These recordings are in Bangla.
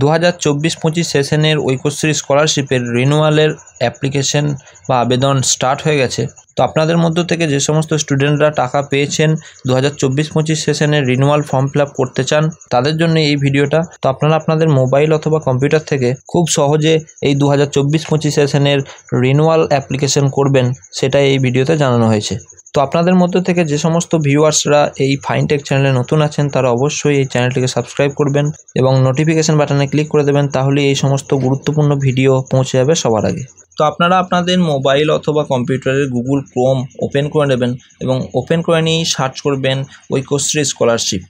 2024-25 সেশনের ঐক্যশ্রী স্কলারশিপের রিনিউয়ালের অ্যাপ্লিকেশন বা আবেদন স্টার্ট হয়ে গেছে। তো আপনাদের মধ্য থেকে যে সমস্ত স্টুডেন্টরা টাকা পেয়েছেন 2024-25 সেশনের রিনিউয়াল ফর্ম ফিল আপ করতে চান তাদের জন্য এই ভিডিওটা। তো আপনারা আপনাদের মোবাইল অথবা কম্পিউটার থেকে খুব সহজে এই 2024-25 সেশনের রিনিউয়াল অ্যাপ্লিকেশন করবেন সেটা এই ভিডিওতে জানানো হয়েছে। তো আপনাদের মধ্য থেকে যে সমস্ত ভিউয়ার্সরা এই ফাইনটেক চ্যানেলে নতুন আছেন তারা অবশ্যই এই চ্যানেলটিকে সাবস্ক্রাইব করবেন এবং নোটিফিকেশন বাটনে ক্লিক করে দেবেন, তাহলে এই সমস্ত গুরুত্বপূর্ণ ভিডিও পৌঁছে যাবে সবার আগে। তো আপনারা আপনাদের মোবাইল অথবা কম্পিউটারের গুগল ক্রোম ওপেন করে নেবেন এবং ওপেন করে নিয়েই সার্চ করবেন ঐক্যশ্রী স্কলারশিপ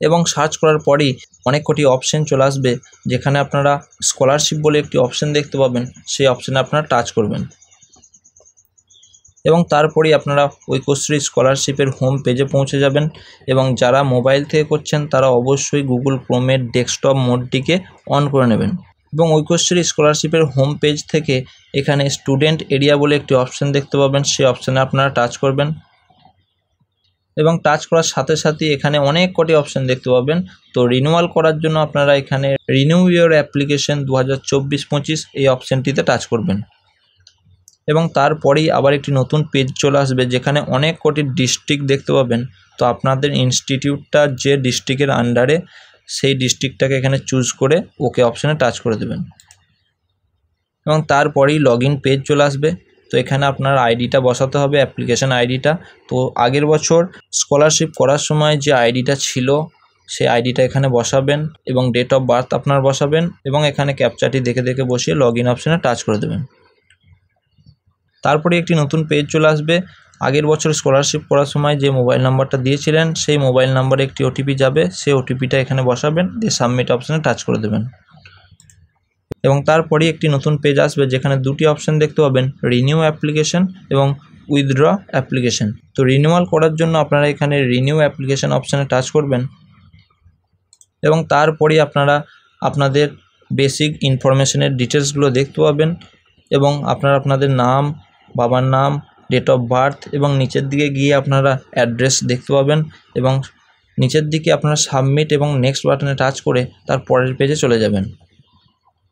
এবং সার্চ করার পরেই অনেক কটি অপশন চলে আসবে, যেখানে আপনারা স্কলারশিপ বলে একটি অপশন দেখতে পাবেন, সেই অপশানে আপনারা টাচ করবেন এবং তারপরেই আপনারা ঐক্যশ্রী স্কলারশিপের হোম পেজে পৌঁছে যাবেন। এবং যারা মোবাইল থেকে করছেন তারা অবশ্যই গুগল ক্রোমের ডেস্কটপ মোডটিকে অন করে নেবেন এবং ঐক্যশ্রী স্কলারশিপের হোম পেজ থেকে এখানে স্টুডেন্ট এরিয়া বলে একটি অপশান দেখতে পাবেন, সেই অপশানে আপনারা টাচ করবেন এবং টাচ করার সাথে সাথে এখানে অনেক কটি অপশান দেখতে পাবেন। তো রিনিউয়াল করার জন্য আপনারা এখানে রিনিউ ইওর অ্যাপ্লিকেশন 2024-25 এই অপশানটিতে টাচ করবেন এবং তারপরেই আবার একটি নতুন পেজ চলে আসবে, যেখানে অনেক কটি ডিস্ট্রিক্ট দেখতে পাবেন। তো আপনাদের ইনস্টিটিউটটা যে ডিস্ট্রিক্টের আন্ডারে সেই ডিস্ট্রিক্টটাকে এখানে চুজ করে ওকে অপশানে টাচ করে দেবেন এবং তারপরেই লগ ইন পেজ চলে আসবে। তো এখানে আপনার আইডিটা বসাতে হবে, অ্যাপ্লিকেশন আইডিটা। তো আগের বছর স্কলারশিপ করার সময় যে আইডিটা ছিল সেই আইডিটা এখানে বসাবেন এবং ডেট অফ বার্থ আপনার বসাবেন এবং এখানে ক্যাপচাটি দেখে দেখে বসিয়ে লগ ইন অপশানে টাচ করে দেবেন। তারপরে একটি নতুন পেজ চলে আসবে। আগের বছর স্কলারশিপ করার সময় যে মোবাইল নাম্বারটা দিয়েছিলেন সেই মোবাইল নাম্বারে একটি ওটিপি যাবে, সেই ওটিপিটা এখানে বসাবেন, দিয়ে সাবমিট অপশানে টাচ করে দেবেন এবং তারপরেই একটি নতুন পেজ আসবে, যেখানে দুটি অপশান দেখতে পাবেন, রিনিউ অ্যাপ্লিকেশন এবং উইথড্র অ্যাপ্লিকেশন। তো রিনিউয়াল করার জন্য আপনারা এখানে রিনিউ অ্যাপ্লিকেশন অপশানে টাচ করবেন এবং তারপরেই আপনারা আপনাদের বেসিক ইনফরমেশনের ডিটেলসগুলো দেখতে পাবেন এবং আপনারা আপনাদের নাম, বাবার নাম, ডেট অফ বার্থ এবং নিচের দিকে গিয়ে আপনারা অ্যাড্রেস দেখতে পাবেন এবং নিচের দিকে আপনারা সাবমিট এবং নেক্সট বাটনে টাচ করে তার পরের পেজে চলে যাবেন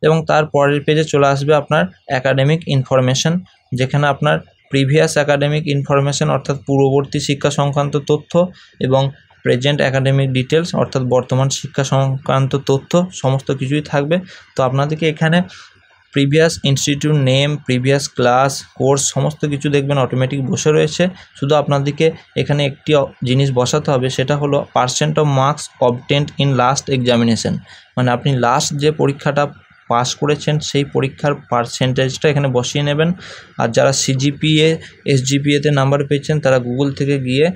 এবং তার পরের পেজে চলে আসবে আপনার অ্যাকাডেমিক ইনফরমেশন, যেখানে আপনার প্রিভিয়াস অ্যাকাডেমিক ইনফরমেশন অর্থাৎ পূর্ববর্তী শিক্ষা সংক্রান্ত তথ্য এবং প্রেজেন্ট অ্যাকাডেমিক ডিটেলস অর্থাৎ বর্তমান শিক্ষা সংক্রান্ত তথ্য সমস্ত কিছুই থাকবে। তো আপনাদেরকে এখানে previous institute name, previous class, course সমস্ত কিছু দেখবেন অটোমেটিক বসে রয়েছে। শুধু আপনাদেরকে এখানে একটি জিনিস বসাতে হবে, সেটা হলো percent of marks obtained in last examination, মানে আপনি লাস্ট যে পরীক্ষাটা পাস করেছেন সেই পরীক্ষার পার্সেন্টেজটা এখানে বসিয়ে নেবেন। আর যারা সিজিপিএ, এসজিপিএতে নাম্বার পেয়েছেন তারা গুগল থেকে গিয়ে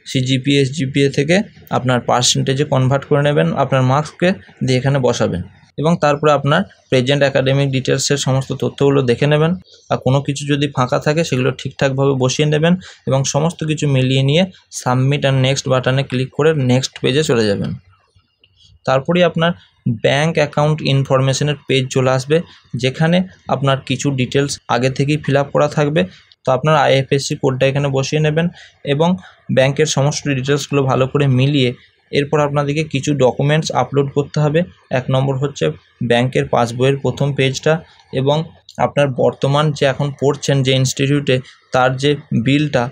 সিজিপিএ, এসজিপিএ থেকে আপনার পার্সেন্টেজে কনভার্ট করে নেবেন আপনার মার্কসকে, দিয়ে এখানে বসাবেন এবং তারপরে আপনার প্রেজেন্ট অ্যাকাডেমিক ডিটেলসের সমস্ত তথ্যগুলো দেখে নেবেন আর কোনো কিছু যদি ফাঁকা থাকে সেগুলো ঠিকঠাকভাবে বসিয়ে নেবেন এবং সমস্ত কিছু মিলিয়ে নিয়ে সাবমিট আর নেক্সট বাটনে ক্লিক করে নেক্সট পেজে চলে যাবেন। তারপরেই আপনার ব্যাঙ্ক অ্যাকাউন্ট ইনফরমেশনের পেজ চলে আসবে, যেখানে আপনার কিছু ডিটেলস আগে থেকেই ফিল আপ করা থাকবে। তো আপনার আইএফএসসি কোডটা এখানে বসিয়ে নেবেন এবং ব্যাংকের সমস্ত ডিটেলসগুলো ভালো করে মিলিয়ে এরপর আপনাদেরকে কিছু ডকুমেন্টস আপলোড করতে হবে। এক নম্বর হচ্ছে ব্যাংকের পাসবইয়ের প্রথম পেজটা এবং আপনার বর্তমান যে এখন পড়ছেন যে ইনস্টিটিউটে তার যে বিলটা,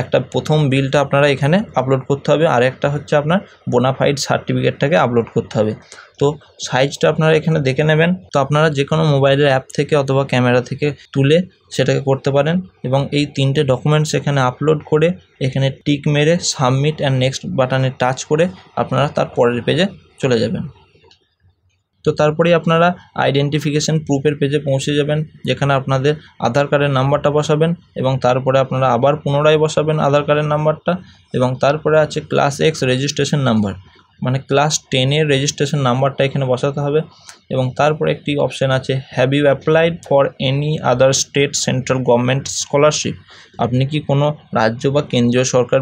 একটা প্রথম বিলটা আপনারা এখানে আপলোড করতে হবে, আর একটা হচ্ছে আপনার বোনাফাইড সার্টিফিকেটটাকে আপলোড করতে হবে। তো সাইজটা আপনারা এখানে দেখে নেবেন। তো আপনারা যে কোনো মোবাইলের অ্যাপ থেকে অথবা ক্যামেরা থেকে তুলে সেটাকে করতে পারেন এবং এই তিনটে ডকুমেন্টস এখানে আপলোড করে এখানে টিক মেরে সাবমিট অ্যান্ড নেক্সট বাটনে টাচ করে আপনারা তার পরের পেজে চলে যাবেন। তো তারপরেই আপনারা আইডেন্টিফিকেশান প্রুফের পেজে পৌঁছে যাবেন, যেখানে আপনাদের আধার কার্ডের নাম্বারটা বসাবেন এবং তারপরে আপনারা আবার পুনরায় বসাবেন আধার কার্ডের নাম্বারটা এবং তারপরে আছে ক্লাস এক্স রেজিস্ট্রেশন নাম্বার, মানে ক্লাস 10-এর রেজিস্ট্রেশন নাম্বারটা এখানে বসাতে হবে এবং তারপরে একটি অপশান আছে have you applied for any other state central government scholarship, আপনি কি কোনো রাজ্য বা কেন্দ্রীয় সরকার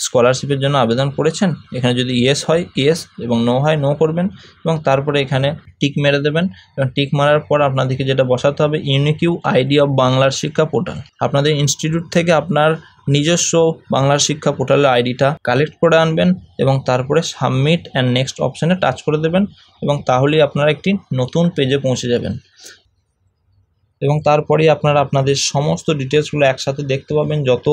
স্কলারশিপের জন্য আবেদন করেছেন। এখানে যদি ইয়েস হয় ইয়েস এবং নো হয় নো করবেন এবং তারপরে এখানে টিক মেরে দেবেন এবং টিক মারার পর আপনাদেরকে যেটা বসাতে হবে ইউনিক আইডি অফ বাংলার শিক্ষা পোর্টাল। আপনাদের ইনস্টিটিউট থেকে আপনার নিজস্ব বাংলার শিক্ষা পোর্টালের আইডিটা কালেক্ট করে আনবেন এবং তারপরে সাবমিট অ্যান্ড নেক্সট অপশানে টাচ করে দেবেন এবং তাহলেই আপনারা একটি নতুন পেজে পৌঁছে যাবেন এবং তারপরেই আপনারা আপনাদের সমস্ত ডিটেলসগুলো একসাথে দেখতে পাবেন, যত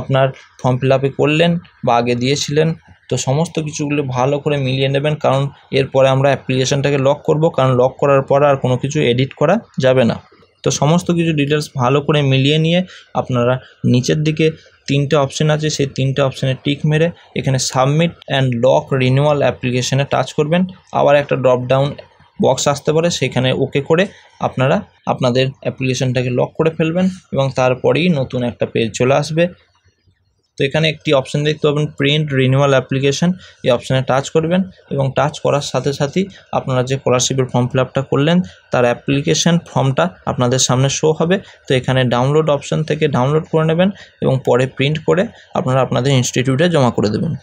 আপনার ফর্ম ফিল আপে করলেন বা আগে দিয়েছিলেন। তো সমস্ত কিছুগুলো ভালো করে মিলিয়ে নেবেন, কারণ এরপরে আমরা অ্যাপ্লিকেশানটাকে লক করব, কারণ লক করার পর আর কোনো কিছু এডিট করা যাবে না। তো সমস্ত কিছু ডিটেলস ভালো করে মিলিয়ে নিয়ে আপনারা নিচের দিকে 3টে অপশান আছে, সেই 3টে অপশানে টিক মেরে এখানে সাবমিট অ্যান্ড লক রিনিউয়াল অ্যাপ্লিকেশানে টাচ করবেন। আবার একটা ড্রপ ডাউন বক্স আসতে পারে, সেখানে ওকে করে আপনারা আপনাদের অ্যাপ্লিকেশানটাকে লক করে ফেলবেন এবং তারপরেই নতুন একটা পেজ চলে আসবে। তো এখানে একটি অপশান দেখতে পাবেন প্রিন্ট রিনিউয়াল অ্যাপ্লিকেশান, এই অপশানে টাচ করবেন এবং টাচ করার সাথে সাথেই আপনারা যে স্কলারশিপের ফর্ম ফিল আপটা করলেন তার অ্যাপ্লিকেশান ফর্মটা আপনাদের সামনে শো হবে। তো এখানে ডাউনলোড অপশান থেকে ডাউনলোড করে নেবেন এবং পরে প্রিন্ট করে আপনারা আপনাদের ইনস্টিটিউটে জমা করে দেবেন।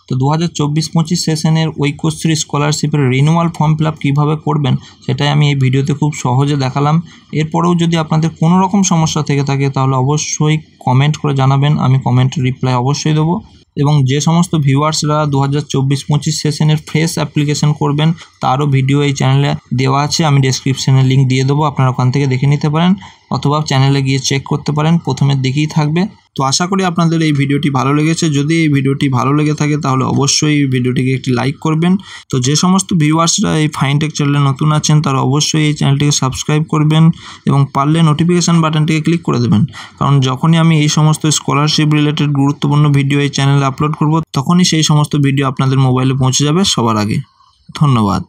তো 2024-25 সেশনের ঐক্যশ্রী স্কলারশিপের রিনিউয়াল ফর্ম ফিল আপ কীভাবে করবেন সেটাই আমি এই ভিডিওতে খুব সহজে দেখালাম। এরপরেও যদি আপনাদের কোনো রকম সমস্যা থেকে থাকে তাহলে অবশ্যই কমেন্ট করে জানাবেন, আমি কমেন্টের রিপ্লাই অবশ্যই দেবো। এবং যে সমস্ত ভিউয়ার্সরা 2024-25 সেশনের ফ্রেশ অ্যাপ্লিকেশন করবেন তারও ভিডিও এই চ্যানেলে দেওয়া আছে, আমি ডেসক্রিপশানে লিঙ্ক দিয়ে দেবো, আপনারা ওখান থেকে দেখে নিতে পারেন অথবা চ্যানেলে গিয়ে চেক করতে পারেন, প্রথমের দিকেই থাকবে। তো আশা করি আপনাদের এই ভিডিওটি ভালো লেগেছে। যদি এই ভিডিওটি ভালো লেগে থাকে তাহলে অবশ্যই ভিডিওটিকে একটি লাইক করবেন। তো যে সমস্ত ভিউয়ার্সরা এই ফাইনটেক চ্যানেলে নতুন আছেন তারা অবশ্যই এই চ্যানেলটিকে সাবস্ক্রাইব করবেন এবং পারলে নোটিফিকেশান বাটনটিকে ক্লিক করে দেবেন, কারণ যখনই আমি এই সমস্ত স্কলারশিপ রিলেটেড গুরুত্বপূর্ণ ভিডিও এই চ্যানেলে আপলোড করব তখনই সেই সমস্ত ভিডিও আপনাদের মোবাইলে পৌঁছে যাবে সবার আগে। ধন্যবাদ।